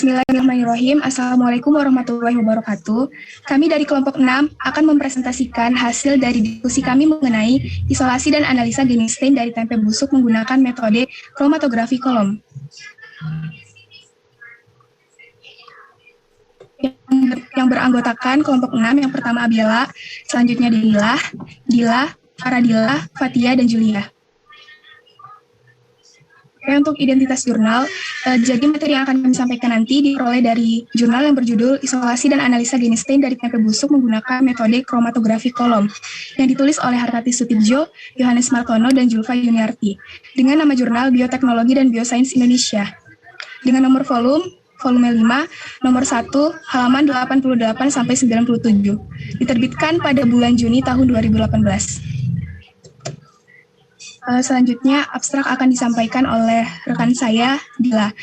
Bismillahirrahmanirrahim. Assalamualaikum warahmatullahi wabarakatuh. Kami dari kelompok 6 akan mempresentasikan hasil dari diskusi kami mengenai isolasi dan analisa genetik stain dari tempe busuk menggunakan metode kromatografi kolom. Yang beranggotakan kelompok 6, yang pertama Abila, selanjutnya Dila, Faradila, Fatia, dan Julia. Oke, untuk identitas jurnal, jadi materi yang akan kami sampaikan nanti diperoleh dari jurnal yang berjudul Isolasi dan Analisa Genetik Stain dari Tempe Busuk menggunakan metode kromatografi kolom, yang ditulis oleh Hartati Sutibjo, Yohanes Martono, dan Julfa Yuniarti, dengan nama jurnal Bioteknologi dan Biosains Indonesia, dengan nomor volume 5, nomor 1, halaman 88-97, diterbitkan pada bulan Juni tahun 2018. Selanjutnya, abstrak akan disampaikan oleh rekan saya, Dila.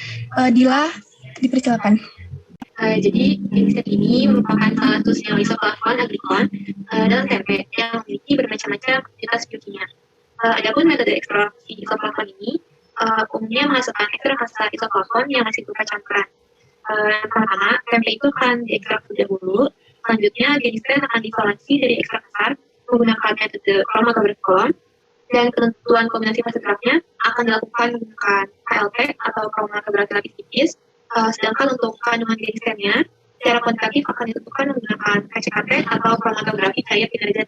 Dila, dipersilakan. Jadi, genset ini merupakan salah satu senyawa isoflavon agrikon dalam tempe yang memiliki bermacam-macam aktivitas biokimia. Adapun metode ekstraksi isoflavon ini umumnya menghasilkan ekstrak khas isoflavon yang masih berupa campuran. Pertama, tempe itu akan diekstrak terlebih dahulu. Selanjutnya, genset akan diisolasi dari ekstrak besar menggunakan metode kromatografi kolom. Dan ketentuan kombinasi fase geraknya akan dilakukan menggunakan KLT atau kromatografi lapis tipis, sedangkan untuk kandungan genetiknya secara kuantitatif akan ditentukan menggunakan KCKT atau kromatografi cahaya kinerja.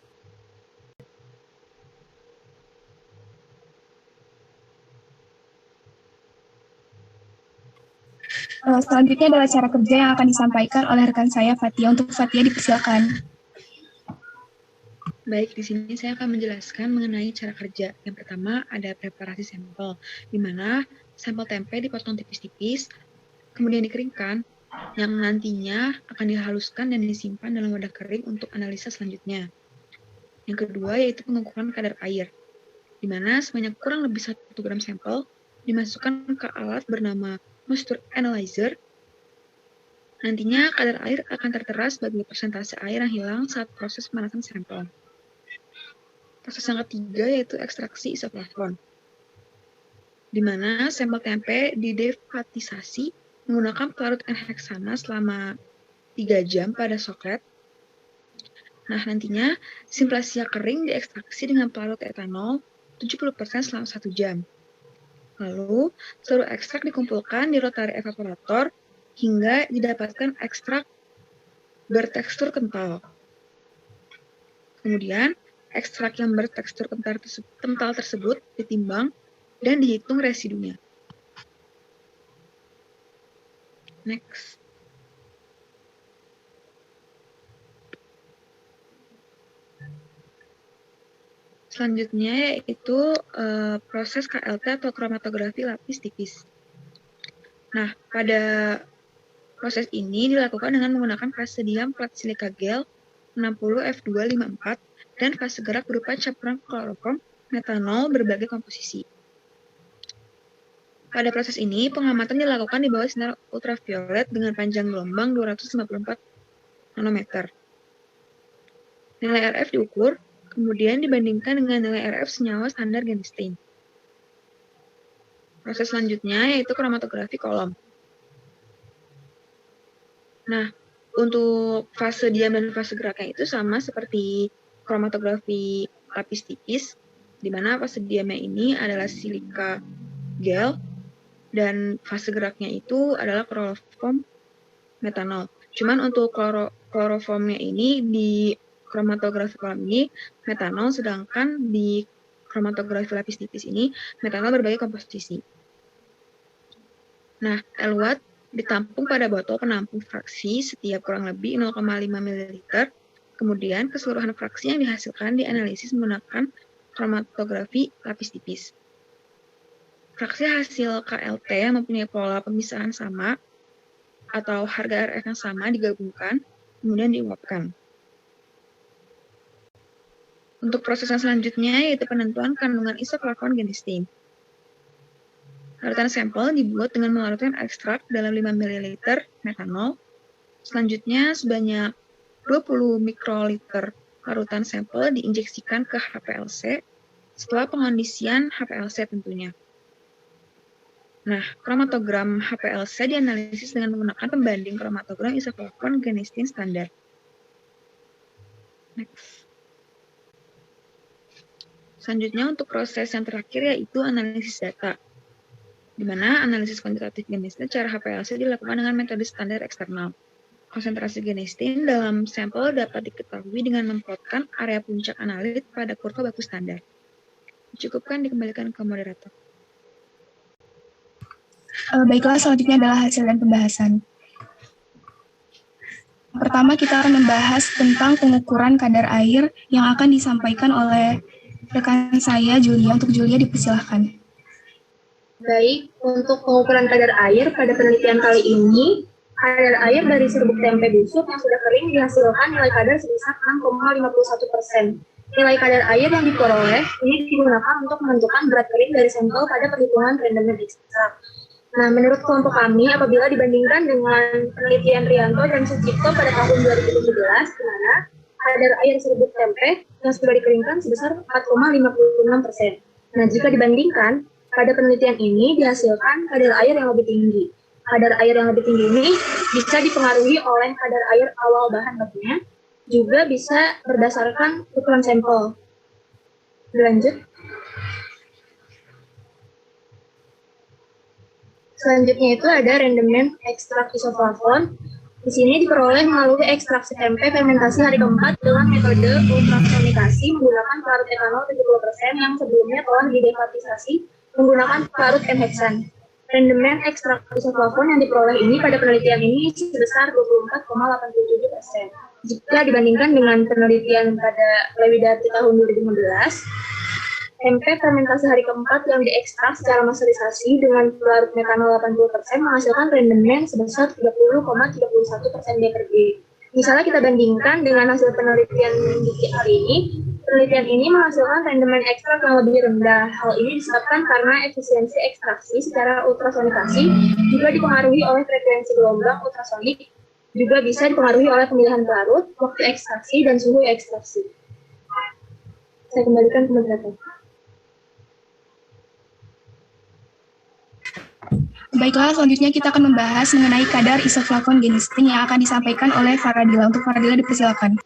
Selanjutnya adalah cara kerja yang akan disampaikan oleh rekan saya, Fatia. Untuk Fatia, dipersilakan. Baik, di sini saya akan menjelaskan mengenai cara kerja. Yang pertama ada preparasi sampel, di mana sampel tempe dipotong tipis-tipis, kemudian dikeringkan, yang nantinya akan dihaluskan dan disimpan dalam wadah kering untuk analisa selanjutnya. Yang kedua yaitu pengukuran kadar air, di mana sebanyak kurang lebih 1 gram sampel dimasukkan ke alat bernama moisture analyzer. Nantinya kadar air akan tertera sebagai persentase air yang hilang saat proses pemanasan sampel. Proses yang ketiga yaitu ekstraksi isoflavon, di mana sampel tempe didefatisasi menggunakan pelarut N-heksana selama 3 jam pada soklet. Nah, nantinya simplasia kering diekstraksi dengan pelarut etanol 70% selama 1 jam. Lalu, seluruh ekstrak dikumpulkan di rotary evaporator hingga didapatkan ekstrak bertekstur kental. Kemudian, ekstrak yang bertekstur kental tersebut ditimbang dan dihitung residunya. Next. Selanjutnya yaitu proses KLT atau kromatografi lapis tipis. Nah, pada proses ini dilakukan dengan menggunakan fase diam plat silika gel 60 F254 dan fase gerak berupa campuran kloroform metanol berbagai komposisi. Pada proses ini, pengamatan dilakukan di bawah sinar ultraviolet dengan panjang gelombang 254 nanometer. Nilai RF diukur, kemudian dibandingkan dengan nilai RF senyawa standar genetik stain. Proses selanjutnya yaitu kromatografi kolom. Nah, untuk fase diam dan fase geraknya itu sama seperti kromatografi lapis tipis, di mana fase diamnya ini adalah silika gel dan fase geraknya itu adalah kloroform metanol. Cuman untuk kloroformnya ini di kromatografi kolom ini metanol, sedangkan di kromatografi lapis tipis ini metanol berbagai komposisi. Nah, eluat ditampung pada botol penampung fraksi setiap kurang lebih 0,5 ml. Kemudian keseluruhan fraksi yang dihasilkan dianalisis menggunakan kromatografi lapis tipis. Fraksi hasil KLT yang mempunyai pola pemisahan sama atau harga RF yang sama digabungkan, kemudian diuapkan. Untuk proses yang selanjutnya yaitu penentuan kandungan isoflavon genetik stain. Larutan sampel dibuat dengan melarutkan ekstrak dalam 5 ml metanol. Selanjutnya sebanyak 20 mikroliter larutan sampel diinjeksikan ke HPLC setelah pengondisian HPLC tentunya. Nah, kromatogram HPLC dianalisis dengan menggunakan pembanding kromatogram isoflavon genistein standar. Next. Selanjutnya untuk proses yang terakhir yaitu analisis data, di mana analisis kuantitatif genistein secara HPLC dilakukan dengan metode standar eksternal. Konsentrasi genistein dalam sampel dapat diketahui dengan memplotkan area puncak analit pada kurva baku standar. Cukupkan, dikembalikan ke moderator. Baiklah, selanjutnya adalah hasil dan pembahasan. Pertama, kita akan membahas tentang pengukuran kadar air yang akan disampaikan oleh rekan saya, Julia. Untuk Julia, dipersilahkan. Baik, untuk pengukuran kadar air pada penelitian kali ini, kadar air dari serbuk tempe busuk yang sudah kering dihasilkan nilai kadar sebesar 6,51%. Nilai kadar air yang diperoleh ini digunakan untuk menentukan berat kering dari sampel pada perhitungan random ekstrak. Nah, menurut kelompok kami, apabila dibandingkan dengan penelitian Rianto dan Sucipto pada tahun 2017, di mana kadar air serbuk tempe yang sudah dikeringkan sebesar 4,56%. Nah, jika dibandingkan, pada penelitian ini dihasilkan kadar air yang lebih tinggi. Kadar air yang lebih tinggi ini bisa dipengaruhi oleh kadar air awal bahan bakunya, juga bisa berdasarkan ukuran sampel. Lanjut. Selanjutnya itu ada rendemen ekstrak isoflavon. Di sini diperoleh melalui ekstraksi tempe fermentasi hari keempat dengan metode ultrasonikasi menggunakan pelarut etanol 70% yang sebelumnya telah didefatisasi menggunakan pelarut N-heksan. Rendemen ekstrak isoflavon yang diperoleh ini pada penelitian ini sebesar 24,87%. Jika dibandingkan dengan penelitian pada Lewidati tahun 2015, tempe fermentasi hari keempat yang diekstrak secara masterisasi dengan pelarut metanol 80% menghasilkan rendemen sebesar 30,31% DPG. Misalnya kita bandingkan dengan hasil penelitian di hari ini, penelitian ini menghasilkan rendemen ekstrak yang lebih rendah. Hal ini disebabkan karena efisiensi ekstraksi secara ultrasonikasi juga dipengaruhi oleh frekuensi gelombang ultrasonik, juga bisa dipengaruhi oleh pemilihan pelarut, waktu ekstraksi, dan suhu ekstraksi. Saya kembalikan ke moderator. Baiklah, selanjutnya kita akan membahas mengenai kadar isoflavon genistein yang akan disampaikan oleh Faradila. Untuk Faradila, dipersilakan.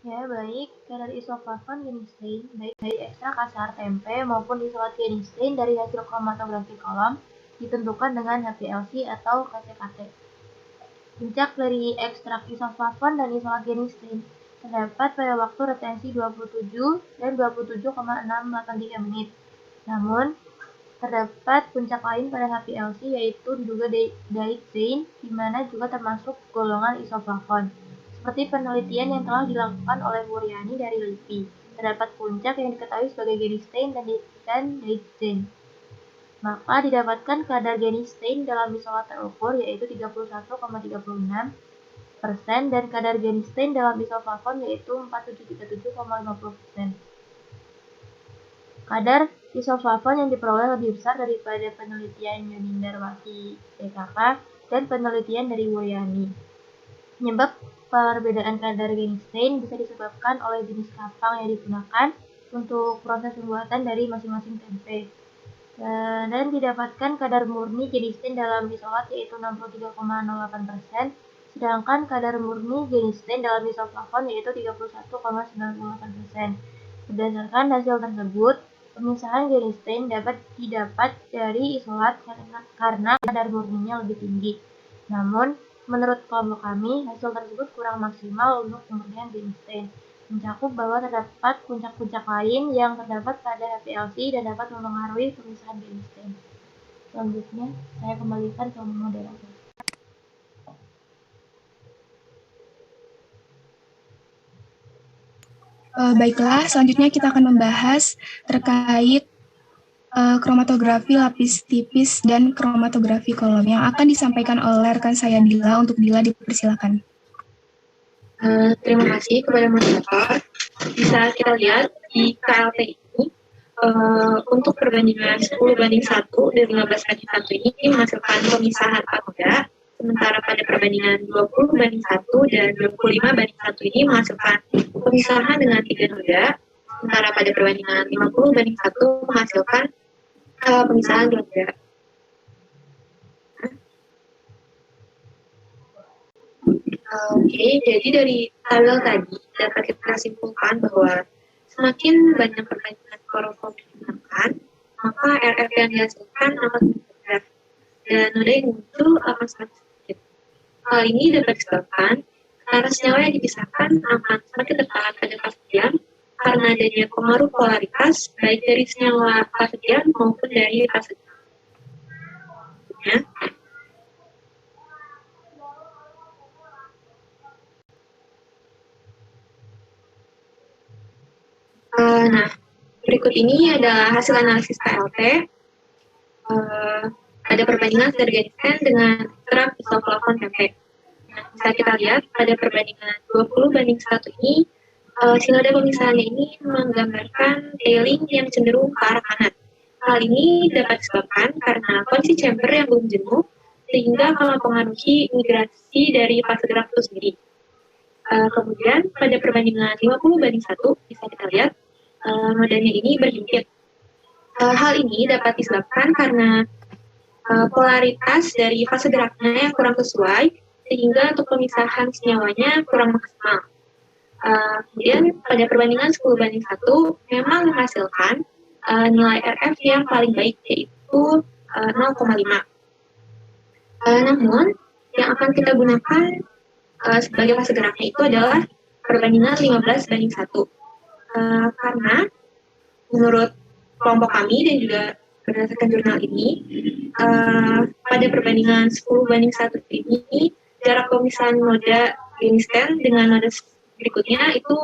Ya, baik. Kadar isoflavon genistein, baik dari ekstrak kasar tempe maupun isolat genistein dari hasil kromatografi kolom, ditentukan dengan HPLC atau KCKT. Puncak dari ekstrak isoflavon dan isolat genistein terdapat pada waktu retensi 27 dan 27,683 menit. Namun, terdapat puncak lain pada HPLC yaitu diduga daidzein, di mana juga termasuk golongan isoflavon. Seperti penelitian yang telah dilakukan oleh Wuryani dari LIPI, terdapat puncak yang diketahui sebagai genistein dan daidzein. Maka didapatkan kadar genistein dalam isolat terukur yaitu 31,36% dan kadar genistein dalam isoflavon yaitu 4737,50%. Kadar isoflavon yang diperoleh lebih besar daripada penelitian Yonindarwati DKK dan penelitian dari Wuryani. Penyebab perbedaan kadar genistein bisa disebabkan oleh jenis kapang yang digunakan untuk proses pembuatan dari masing-masing tempe. Dan didapatkan kadar murni genistein dalam isolat yaitu 63,08%, sedangkan kadar murni genistein dalam isoflavon yaitu 31,98%. Berdasarkan hasil tersebut, pemisahan genistein dapat didapat dari isolat karena kadar murninya lebih tinggi. Namun, menurut kelompok kami, hasil tersebut kurang maksimal untuk pemurnian genistein, mencakup bahwa terdapat puncak-puncak lain yang terdapat pada HPLC dan dapat mempengaruhi pemisahan genistein. Selanjutnya, saya kembalikan ke moderator. Baiklah, selanjutnya kita akan membahas terkait kromatografi lapis tipis dan kromatografi kolom yang akan disampaikan oleh rekan saya Dila. Untuk Dila, dipersilakan. Terima kasih kepada moderator. Bisa kita lihat di KLT ini, untuk perbandingan 10:1 dan 15:1 ini menghasilkan pemisahan anoda, sementara pada perbandingan 20:1 dan 25:1 ini menghasilkan pemisahan dengan 3 noda, sementara pada perbandingan 50:1 menghasilkan pemisahan noda. Oke, jadi dari tabel tadi dapat kita simpulkan bahwa semakin banyak perbandingan kloroform digunakan, maka RF yang dihasilkan akan meningkat dan noda yang muncul akan semakin sedikit. Hal ini dapat disebabkan karena senyawa yang dipisahkan akan semakin tertahan pada fase diam karena adanya pengaruh polaritas baik dari senyawa fase diam maupun dari fase diam. Ya. Nah, berikut ini adalah hasil analisis PLT. Ada perbandingan Sergensen dengan ekstrak isoflavon tempe. Nah, bisa kita lihat pada perbandingan 20:1 ini, noda pemisahannya ini menggambarkan tailing yang cenderung ke arah kanan. Hal ini dapat disebabkan karena kondisi chamber yang belum jenuh, sehingga akan mempengaruhi migrasi dari fase gerak itu sendiri. Kemudian pada perbandingan 50:1 bisa kita lihat nodanya ini berhimpit. Hal ini dapat disebabkan karena polaritas dari fase geraknya yang kurang sesuai, sehingga untuk pemisahan senyawanya kurang maksimal. Kemudian pada perbandingan 10:1 memang menghasilkan nilai RF yang paling baik, yaitu 0,5. Namun, yang akan kita gunakan sebagai fase geraknya itu adalah perbandingan 15:1. Karena menurut kelompok kami dan juga berdasarkan jurnal ini, pada perbandingan 10:1 ini, jarak pemisahan noda Einstein dengan noda berikutnya itu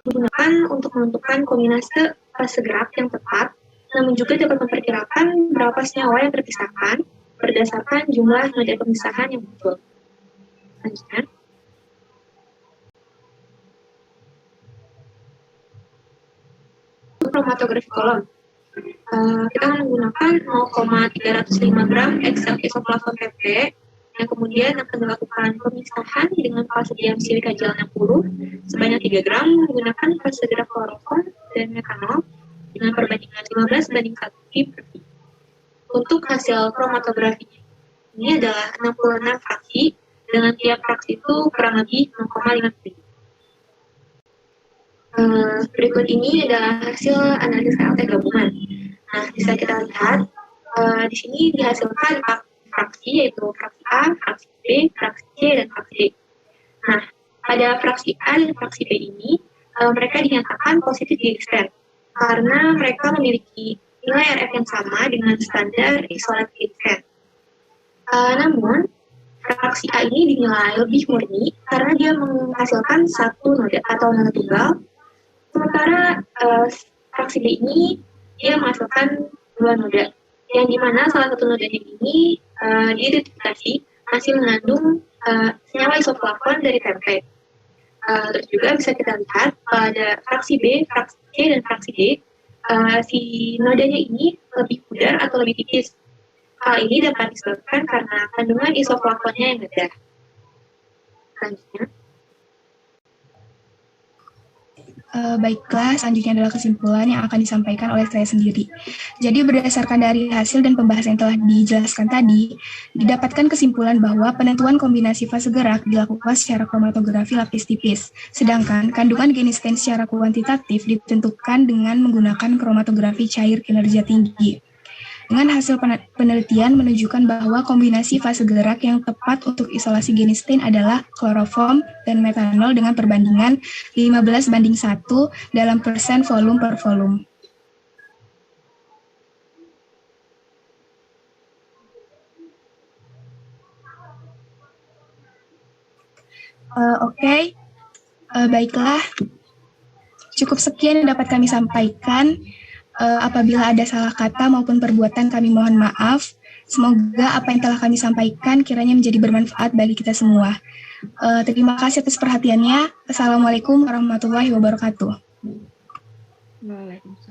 digunakan untuk menentukan kombinasi fase gerak yang tepat, namun juga dapat memperkirakan berapa senyawa yang terpisahkan berdasarkan jumlah noda pemisahan yang muncul. Selanjutnya, kromatografi kolom. Kita menggunakan 0,305 gram ekstrak isoflavon tempe yang kemudian akan dilakukan pemisahan dengan fase diam silika gel 60 sebanyak 3 gram menggunakan fase gerak kloroform dan metanol dengan perbandingan 15:1 per V. Untuk hasil kromatografi ini adalah 66 fraksi dengan tiap fraksi itu kurang lebih 0,5 mili. Berikut ini adalah hasil analisis KLT gabungan. Nah, bisa kita lihat di sini dihasilkan fraksi, yaitu fraksi A, fraksi B, fraksi C, dan fraksi D. Nah, pada fraksi A dan fraksi B ini, mereka dinyatakan positif di Einstein karena mereka memiliki nilai RF yang sama dengan standar isolat Einstein. Namun, fraksi A ini dinilai lebih murni karena dia menghasilkan satu noda atau noda tunggal, sementara fraksi B ini dia menghasilkan dua noda, yang dimana salah satu nodanya ini diidentifikasi masih mengandung senyawa isoflavon dari tempe. Terus juga bisa kita lihat pada fraksi B, fraksi C, dan fraksi D, si nodanya ini lebih pudar atau lebih tipis. Hal ini dapat disebabkan karena kandungan isoflavonnya yang rendah. Selanjutnya. Baiklah, selanjutnya adalah kesimpulan yang akan disampaikan oleh saya sendiri. Jadi berdasarkan dari hasil dan pembahasan yang telah dijelaskan tadi, didapatkan kesimpulan bahwa penentuan kombinasi fase gerak dilakukan secara kromatografi lapis tipis, sedangkan kandungan genistein secara kuantitatif ditentukan dengan menggunakan kromatografi cair kinerja tinggi. Dengan hasil penelitian menunjukkan bahwa kombinasi fase gerak yang tepat untuk isolasi genistein adalah kloroform dan metanol dengan perbandingan 15:1 dalam persen volume per volume. Oke. Baiklah. Cukup sekian yang dapat kami sampaikan. Apabila ada salah kata maupun perbuatan kami mohon maaf. Semoga apa yang telah kami sampaikan kiranya menjadi bermanfaat bagi kita semua. Terima kasih atas perhatiannya. Assalamualaikum warahmatullahi wabarakatuh. Waalaikumsalam.